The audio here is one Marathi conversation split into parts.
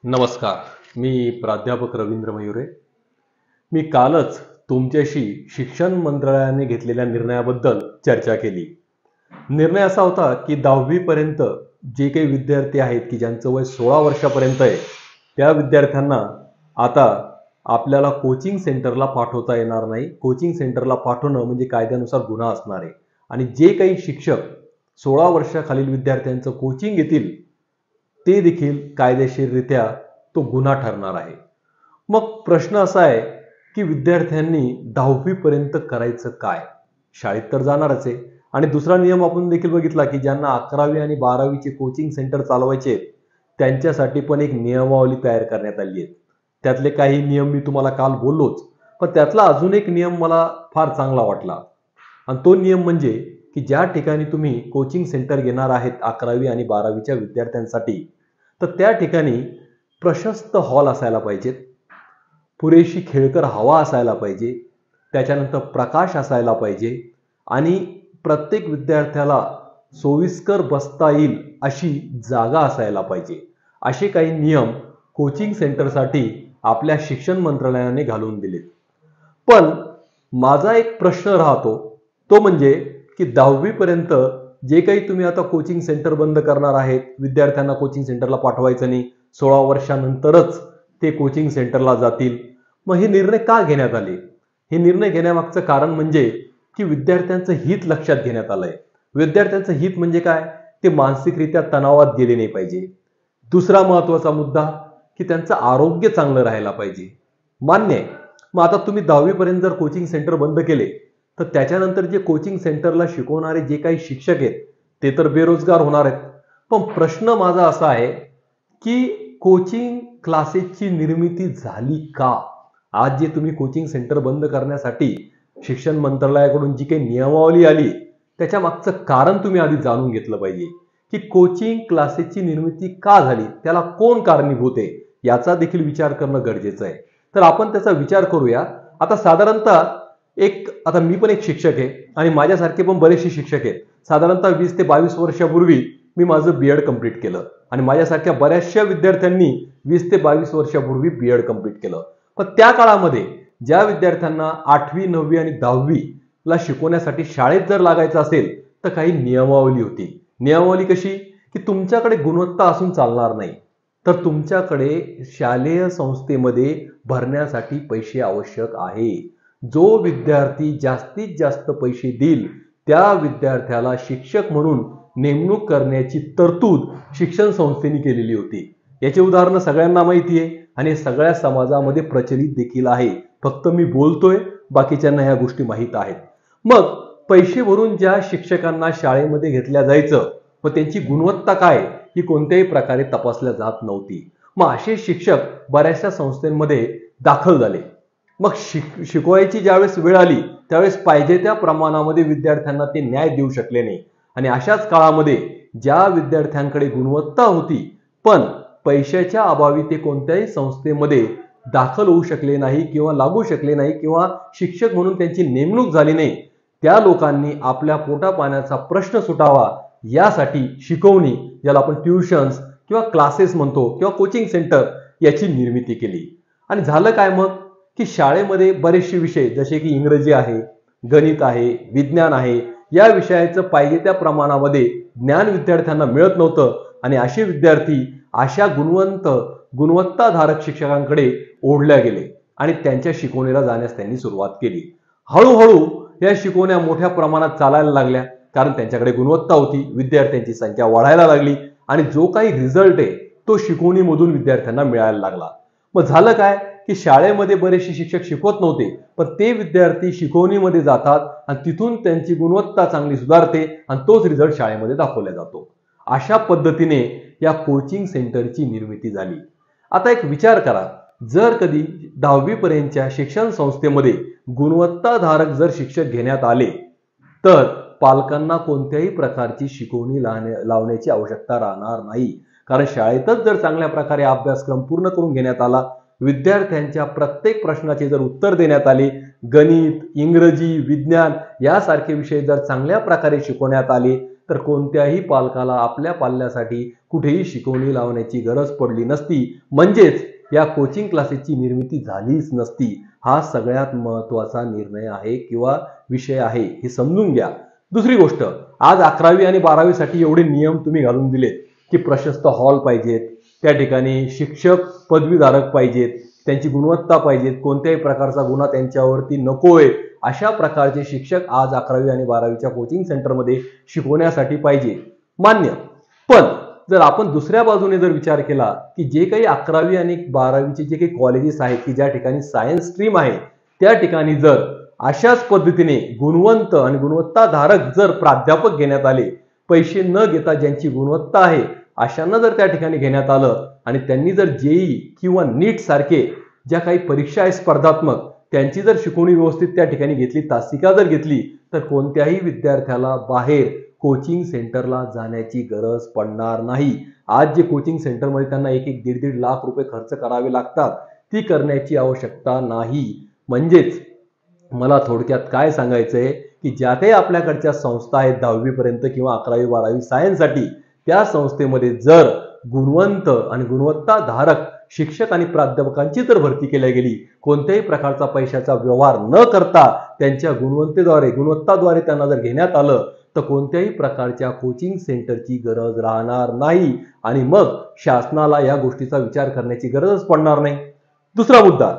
नमस्कार. मी प्राध्यापक रवींद्र मयुरे. मी कालच तुमच्याशी शिक्षण मंत्रालयाने घेतलेल्या निर्णयाबद्दल चर्चा केली. निर्णय असा होता की 10वी पर्यंत जे काही विद्यार्थी आहेत की ज्यांचं वय 16 वर्षापर्यंत आहे त्या विद्यार्थ्यांना आता आपल्याला कोचिंग सेंटरला पाठवता येणार नाही. कोचिंग सेंटरला पाठवणं म्हणजे कायद्यानुसार गुन्हा असणार आहे आणि जे काही शिक्षक 16 वर्षाखालील विद्यार्थ्यांचं कोचिंग घेतील ते देखील कायदेशीररित्या तो गुन्हा ठरणार आहे. मग प्रश्न असा आहे की विद्यार्थ्यांनी 10वी पर्यंत करायचं काय? शाळेत तर जाणारच आहे आणि दुसरा नियम आपण देखील बघितला की ज्यांना 11वी आणि 12वीचे कोचिंग सेंटर चालवायचे त्यांच्यासाठी पण एक नियमावली तयार करण्यात आली आहे. त्यातले काही नियम मी तुम्हाला काल बोललोच, पण त्यातला अजून एक नियम मला फार चांगला वाटला आणि तो नियम म्हणजे की ज्या ठिकाणी तुम्ही कोचिंग सेंटर घेणार आहेत 11वी आणि 12वीच्या विद्यार्थ्यांसाठी तर त्या ठिकाणी प्रशस्त हॉल असायला पाहिजेत, पुरेशी खेळकर हवा असायला पाहिजे, त्याच्यानंतर प्रकाश असायला पाहिजे आणि प्रत्येक विद्यार्थ्याला सोयीस्कर बसता येईल अशी जागा असायला पाहिजे. असे काही नियम कोचिंग सेंटरसाठी आपल्या शिक्षण मंत्रालयाने घालून दिलेत. पण माझा एक प्रश्न राहतो तो म्हणजे की 10वी पर्यंत जे काही तुम्ही आता कोचिंग सेंटर बंद करणार आहेत, विद्यार्थ्यांना कोचिंग सेंटरला पाठवायचं नाही, 16 वर्षानंतरच ते कोचिंग सेंटरला जातील. मग हे निर्णय का घेण्यात आले? हे निर्णय घेण्यामागचं कारण म्हणजे की विद्यार्थ्यांचं हित लक्षात घेण्यात आलंय. विद्यार्थ्यांचं हित म्हणजे काय? ते मानसिकरित्या तणावात गेले नाही पाहिजे. दुसरा महत्वाचा मुद्दा की त्यांचं आरोग्य चांगलं राहायला पाहिजे. मान्य आहे. मग आता तुम्ही 10वी पर्यंत जर कोचिंग सेंटर बंद केले तर त्याच्यानंतर जे कोचिंग सेंटरला शिकवणारे जे काही शिक्षक आहेत ते तर बेरोजगार होणार आहेत. पण प्रश्न माझा असा आहे की कोचिंग क्लासेसची निर्मिती झाली का? आज जे तुम्ही कोचिंग सेंटर बंद करण्यासाठी शिक्षण मंत्रालयाकडून जी काही नियमावली आली त्याच्या मागचं कारण तुम्ही आधी जाणून घेतलं पाहिजे की कोचिंग क्लासेसची निर्मिती का झाली, त्याला कोण कारणीभूत आहे याचा देखील विचार करणं गरजेचं आहे. तर आपण त्याचा विचार करूया. आता साधारणतः आता मी पण एक शिक्षक आहे आणि माझ्यासारखे पण बरेचसे शिक्षक आहेत. साधारणतः 20 ते 22 वर्षापूर्वी मी माझं बीएड कंप्लीट केलं आणि माझ्यासारख्या बऱ्याचशा विद्यार्थ्यांनी 20 ते 22 वर्षापूर्वी बीएड कंप्लीट केलं. पण त्या काळामध्ये ज्या विद्यार्थ्यांना 8वी 9वी आणि 10वी ला शिकवण्यासाठी शाळेत जर लागायचं असेल तर काही नियमावली होती. नियमावली कशी की तुमच्याकडे गुणवत्ता असून चालणार नाही, तर तुमच्याकडे शालेय संस्थेमध्ये भरण्यासाठी पैसे आवश्यक आहे. जो विद्यार्थी जास्तीत जास्त पैसे देईल त्या विद्यार्थ्याला शिक्षक म्हणून नेमणूक करण्याची तरतूद शिक्षण संस्थेने केलेली होती. याचे उदाहरण सगळ्यांना माहिती आहे आणि सगळ्या समाजामध्ये प्रचलित देखील आहे. फक्त मी बोलतोय, बाकीच्यांना ह्या गोष्टी माहीत आहेत. मग पैसे भरून ज्या शिक्षकांना शाळेमध्ये घेतल्या जायचं व त्यांची गुणवत्ता काय ही कोणत्याही प्रकारे तपासल्या जात नव्हती. मग असे शिक्षक बऱ्याचशा संस्थांमध्ये दाखल झाले. मग शिकवायची ज्यावेळेस वेळ आली त्यावेळेस पाहिजे त्या प्रमाणामध्ये विद्यार्थ्यांना ते न्याय देऊ शकले नाही आणि अशाच काळामध्ये ज्या विद्यार्थ्यांकडे गुणवत्ता होती पण पैशाच्या अभावी ते कोणत्याही संस्थेमध्ये दाखल होऊ शकले नाही किंवा लागू शकले नाही किंवा शिक्षक म्हणून त्यांची नेमणूक झाली नाही, त्या लोकांनी आपल्या पोटा पाण्याचा प्रश्न सुटावा यासाठी शिकवणी, ज्याला आपण ट्युशन्स किंवा क्लासेस म्हणतो किंवा कोचिंग सेंटर, याची निर्मिती केली. आणि झालं काय मग की शाळेमध्ये बरेचसे विषय जसे की इंग्रजी आहे, गणित आहे, विज्ञान आहे, या विषयाचं पाहिजे त्या प्रमाणामध्ये ज्ञान विद्यार्थ्यांना मिळत नव्हतं आणि असे विद्यार्थी अशा गुणवत्ताधारक शिक्षकांकडे ओढल्या गेले आणि त्यांच्या शिकवणीला जाण्यास त्यांनी सुरुवात केली. हळूहळू या शिकवण्या मोठ्या प्रमाणात चालायला लागल्या कारण त्यांच्याकडे गुणवत्ता होती, विद्यार्थ्यांची संख्या वाढायला लागली आणि जो काही रिझल्ट आहे तो शिकवणीमधून विद्यार्थ्यांना मिळायला लागला. मग झालं काय की शाळेमध्ये बरेचसे शिक्षक शिकवत नव्हते पण ते विद्यार्थी शिकवणीमध्ये जातात आणि तिथून त्यांची गुणवत्ता चांगली सुधारते आणि तोच रिझल्ट शाळेमध्ये दाखवला जातो. अशा पद्धतीने या कोचिंग सेंटरची निर्मिती झाली. आता एक विचार करा, जर कधी 10वी पर्यंतच्या शिक्षण संस्थेमध्ये गुणवत्ताधारक जर शिक्षक घेण्यात आले तर पालकांना कोणत्याही प्रकारची शिकवणी लावण्याची आवश्यकता राहणार नाही. कारण शाळेतच जर चांगल्या प्रकारे अभ्यासक्रम पूर्ण करून घेण्यात आला, विद्यार्थ्यांच्या प्रत्येक प्रश्नाचे जर उत्तर देण्यात आले, गणित, इंग्रजी, विज्ञान यासारखे विषय जर चांगल्या प्रकारे शिकवण्यात आले तर कोणत्याही पालकाला आपल्या पाल्यासाठी कुठेही शिकवणी लावण्याची गरज पडली नसती, म्हणजेच या कोचिंग क्लासेसची निर्मिती झालीच नसती. हा सगळ्यात महत्त्वाचा निर्णय आहे किंवा विषय आहे, हे समजून घ्या. दुसरी गोष्ट, आज 11वी आणि 12वी साठी एवढे नियम तुम्ही घालून दिलेत की प्रशस्त हॉल पाहिजेत, त्या ठिकाणी शिक्षक पदवीधारक पाहिजेत, त्यांची गुणवत्ता पाहिजेत, कोणत्याही प्रकारचा गुन्हा त्यांच्यावरती नकोय, अशा प्रकारचे शिक्षक आज 11वी आणि 12वीच्या कोचिंग सेंटरमध्ये शिकवण्यासाठी पाहिजे, मान्य. पण जर आपण दुसऱ्या बाजूने जर विचार केला की जे काही 11वी आणि 12वीचे जे काही कॉलेजेस आहेत की ज्या ठिकाणी सायन्स स्ट्रीम आहे, त्या ठिकाणी जर अशाच पद्धतीने गुणवंत आणि गुणवत्ताधारक जर प्राध्यापक घेण्यात आले, पैसे न घेता ज्यांची गुणवत्ता आहे अशांना जर त्या ठिकाणी घेण्यात आलं आणि त्यांनी जर जेई किंवा नीट सारखे ज्या काही परीक्षा आहेत स्पर्धात्मक, त्यांची जर शिकवणी व्यवस्थित त्या ठिकाणी घेतली, तासिका जर घेतली, तर कोणत्याही विद्यार्थ्याला बाहेर कोचिंग सेंटरला जाण्याची गरज पडणार नाही. आज जे कोचिंग सेंटरमध्ये त्यांना 1-1, 1.5 लाख रुपये खर्च करावे लागतात, ती करण्याची आवश्यकता नाही. म्हणजेच मला थोडक्यात काय सांगायचंय की ज्या काही आपल्याकडच्या संस्था आहेत 10वी पर्यंत किंवा 11वी 12वी सायन्ससाठी, त्या संस्थेमध्ये जर गुणवंत आणि गुणवत्ताधारक शिक्षक आणि प्राध्यापकांची जर भरती केली गेली, कोणत्याही प्रकारचा पैशाचा व्यवहार न करता त्यांच्या गुणवत्ताद्वारे त्यांना जर घेण्यात आलं, तर कोणत्याही प्रकारच्या कोचिंग सेंटरची गरज राहणार नाही आणि मग शासनाला या गोष्टीचा विचार करण्याची गरजच पडणार नाही. दुसरा मुद्दा,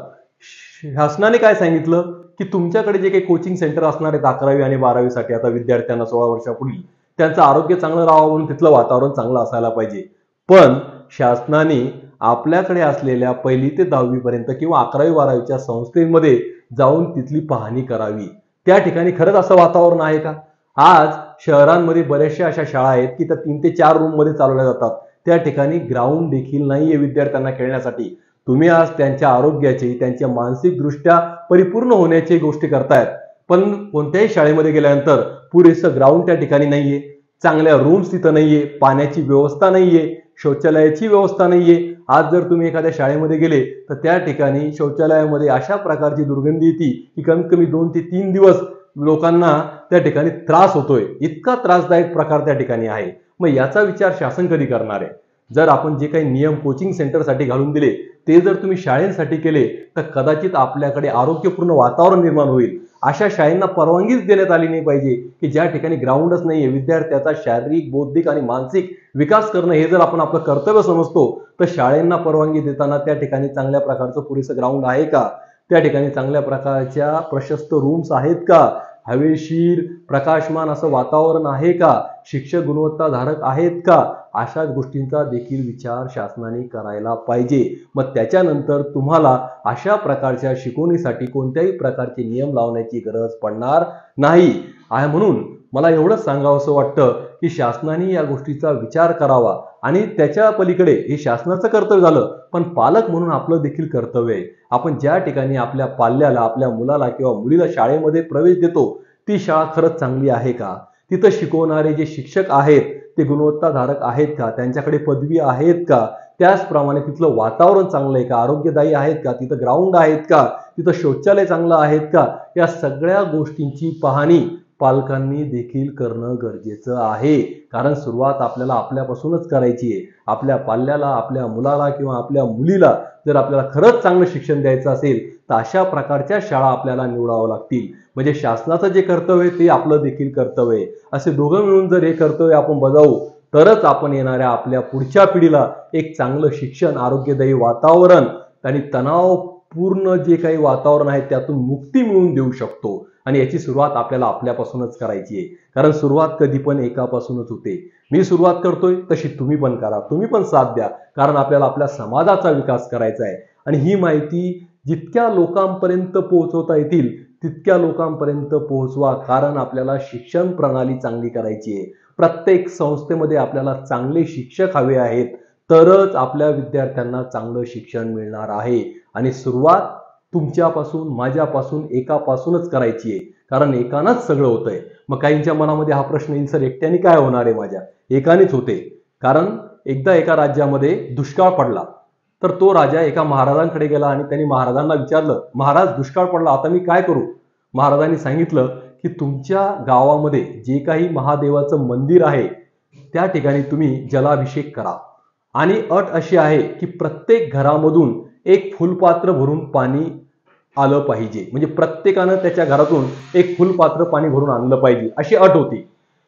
शासनाने काय सांगितलं की तुमच्याकडे जे काही कोचिंग सेंटर असणार आहेत 11वी आणि 12वी साठी, आता विद्यार्थ्यांना 16 वर्षापूर्वी त्यांचं आरोग्य चांगलं राहावं म्हणून तिथलं वातावरण चांगलं असायला पाहिजे. पण शासनाने आपल्याकडे असलेल्या 1ली ते 10वी पर्यंत किंवा 11वी 12वीच्या संस्थेमध्ये जाऊन तिथली पाहणी करावी. त्या ठिकाणी खरंच असं वातावरण आहे का? आज शहरांमध्ये बऱ्याचशा अशा शाळा आहेत की त्या 3 ते 4 रूम मध्ये चालवल्या जातात, त्या ठिकाणी ग्राउंड देखील नाहीये विद्यार्थ्यांना खेळण्यासाठी. तुम्ही आज त्यांच्या आरोग्याची, त्यांच्या मानसिक दृष्ट्या परिपूर्ण होण्याची गोष्टी करतायत, पण कोणत्याही शाळेमध्ये गेल्यानंतर पुरेसं ग्राउंड त्या ठिकाणी नाहीये, चांगल्या रूम्स तिथं नाहीये, पाण्याची व्यवस्था नाहीये, शौचालयाची व्यवस्था नाहीये. आज जर तुम्ही एखाद्या शाळेमध्ये गेले तर त्या ठिकाणी शौचालयामध्ये अशा प्रकारची दुर्गंधी येते की कमीत कमी 2 ते 3 दिवस लोकांना त्या ठिकाणी त्रास होतोय, इतका त्रासदायक प्रकार त्या ठिकाणी आहे. मग याचा विचार शासन कधी करणार आहे? जर आपण जे काही नियम कोचिंग सेंटरसाठी घालून दिले ते जर तुम्ही शाळेसाठी केले तर कदाचित आपल्याकडे आरोग्यपूर्ण वातावरण निर्माण होईल. अशा शाळांना परवानगीच देण्यात आली नाही पाहिजे की ज्या ठिकाणी ग्राउंडच नाहीये. विद्यार्थ्याचा शारीरिक, बौद्धिक आणि मानसिक विकास करणं हे जर आपण आपलं कर्तव्य समजतो, तर शाळांना परवानगी देताना त्या ठिकाणी चांगल्या प्रकारचं पुरेसं ग्राउंड आहे का, त्या ठिकाणी चांगल्या प्रकारच्या प्रशस्त रूम्स आहेत का, हवेशीर प्रकाशमान असं वातावरण आहे का, शिक्षक गुणवत्ताधारक आहेत का, अशा गोष्टींचा देखील विचार शासनाने करायला पाहिजे. मग त्याच्यानंतर तुम्हाला अशा प्रकारच्या शिकवणीसाठी कोणत्याही प्रकारचे नियम लावण्याची गरज पडणार नाही. म्हणून मला एवढंच सांगावंसं वाटतं की शासनाने या गोष्टीचा विचार करावा आणि त्याच्या पलीकडे हे शासनाचं कर्तव्य झालं, पण पालक म्हणून आपलं देखील कर्तव्य आहे. आपण ज्या ठिकाणी आपल्या पाल्याला, आपल्या मुलाला किंवा मुलीला शाळेमध्ये प्रवेश देतो, ती शाळा खरंच चांगली आहे का, तिथं शिकवणारे जे शिक्षक आहेत ते गुणवत्ताधारक आहेत का, त्यांच्याकडे पदवी आहेत का, त्याचप्रमाणे तिथलं वातावरण चांगलं आहे का, आरोग्यदायी आहेत का, तिथं ग्राउंड आहेत का, तिथं शौचालय चांगलं आहेत का, या सगळ्या गोष्टींची पाहणी पालकांनी देखील करणं गरजेचं आहे. कारण सुरुवात आपल्याला आपल्यापासूनच करायची आहे. आपल्या पाल्याला, आपल्या मुलाला किंवा आपल्या मुलीला जर आपल्याला खरंच चांगलं शिक्षण द्यायचं असेल तर अशा प्रकारच्या शाळा आपल्याला निवडावं लागतील. म्हणजे शासनाचं जे कर्तव्य आहे ते आपलं देखील कर्तव्य आहे. असे दोघं मिळून जर हे कर्तव्य आपण बजावू तरच आपण येणाऱ्या आपल्या पुढच्या पिढीला एक चांगलं शिक्षण, आरोग्यदायी वातावरण आणि तणावपूर्ण जे काही वातावरण आहे त्यातून मुक्ती मिळवून देऊ शकतो. आणि याची सुरुवात आपल्याला आपल्यापासूनच करायची आहे. कारण सुरुवात कधी पण एकापासूनच होते. मी सुरुवात करतोय तशी तुम्ही पण करा, तुम्ही पण साथ द्या, कारण आपल्याला आपल्या समाजाचा विकास करायचा आहे. आणि ही माहिती जितक्या लोकांपर्यंत पोहोचवता येतील तितक्या लोकांपर्यंत पोहोचवा, कारण आपल्याला शिक्षण प्रणाली चांगली करायची आहे. प्रत्येक संस्थेमध्ये आपल्याला चांगले शिक्षक हवे आहेत, तरच आपल्या विद्यार्थ्यांना चांगलं शिक्षण मिळणार आहे. आणि सुरुवात तुमच्यापासून, माझ्यापासून, एकापासूनच करायची आहे. कारण एकानंच सगळं होतंय. मग काहींच्या मनामध्ये हा प्रश्न येईल, सर एकट्याने काय होणार आहे माझ्या? एकानेच होते. कारण एकदा एका राज्यामध्ये दुष्काळ पडला, तर तो राजा एका महाराजांकडे गेला आणि त्यांनी महाराजांना विचारलं, महाराज दुष्काळ पडला, आता मी काय करू? महाराजांनी सांगितलं की तुमच्या गावामध्ये जे काही महादेवाचं मंदिर आहे त्या ठिकाणी तुम्ही जलाभिषेक करा आणि अट अशी आहे की प्रत्येक घरामधून एक फुलपात्र भरून पाणी आलं पाहिजे, म्हणजे प्रत्येकानं त्याच्या घरातून एक फुलपात्र पाणी भरून आणलं पाहिजे अशी अट होती.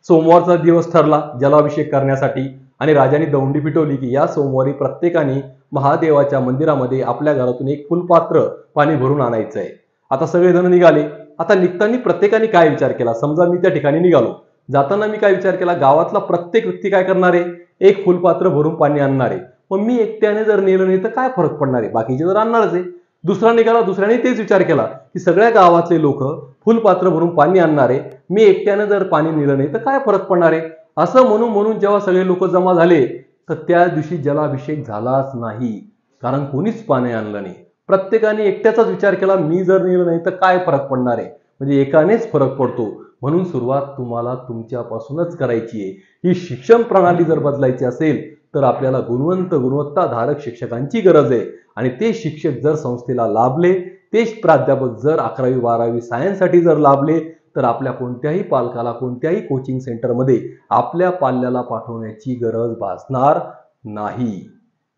सोमवारचा दिवस ठरला जलाभिषेक करण्यासाठी आणि राजाने दौंडी पिटवली की या सोमवारी प्रत्येकाने महादेवाच्या मंदिरामध्ये आपल्या घरातून एक फुलपात्र पाणी भरून आणायचं आहे. आता सगळेजण निघाले. आता निघताना प्रत्येकाने काय विचार केला, समजा मी त्या ठिकाणी निघालो, जाताना मी काय विचार केला, गावातला प्रत्येक व्यक्ती काय करणार आहे, एक फुलपात्र भरून पाणी आणणार आहे. मग मी एकट्याने जर नेलं नाही तर काय फरक पडणार आहे, बाकीचे जर आणणारच आहे. दुसरा निघाला, दुसऱ्याने तेच विचार केला की सगळ्या गावातले लोक फुलपात्र भरून पाणी आणणार आहे, मी एकट्याने जर पाणी नेलं नाही तर काय फरक पडणार आहे. असं म्हणून म्हणून जेव्हा सगळे लोक जमा झाले तर त्या दिवशी जलाभिषेक झालाच नाही, कारण कोणीच पाणी आणलं नाही. प्रत्येकाने एकट्याचाच विचार केला, मी जर नेलं नाही तर काय फरक पडणार आहे, म्हणजे एकानेच फरक पडतो. म्हणून सुरुवात तुम्हाला तुमच्यापासूनच करायची आहे. ही शिक्षण प्रणाली जर बदलायची असेल तर आपल्याला गुणवत्ताधारक शिक्षकांची गरज आहे आणि ते शिक्षक जर संस्थेला लाभले, तेच प्राध्यापक जर 11वी-12वी सायन्ससाठी जर लाभले तर आपल्या कोणत्याही पालकाला कोणत्याही कोचिंग सेंटरमध्ये आपल्या पाल्याला पाठवण्याची गरज भासणार नाही.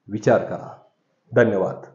विचार करा. धन्यवाद.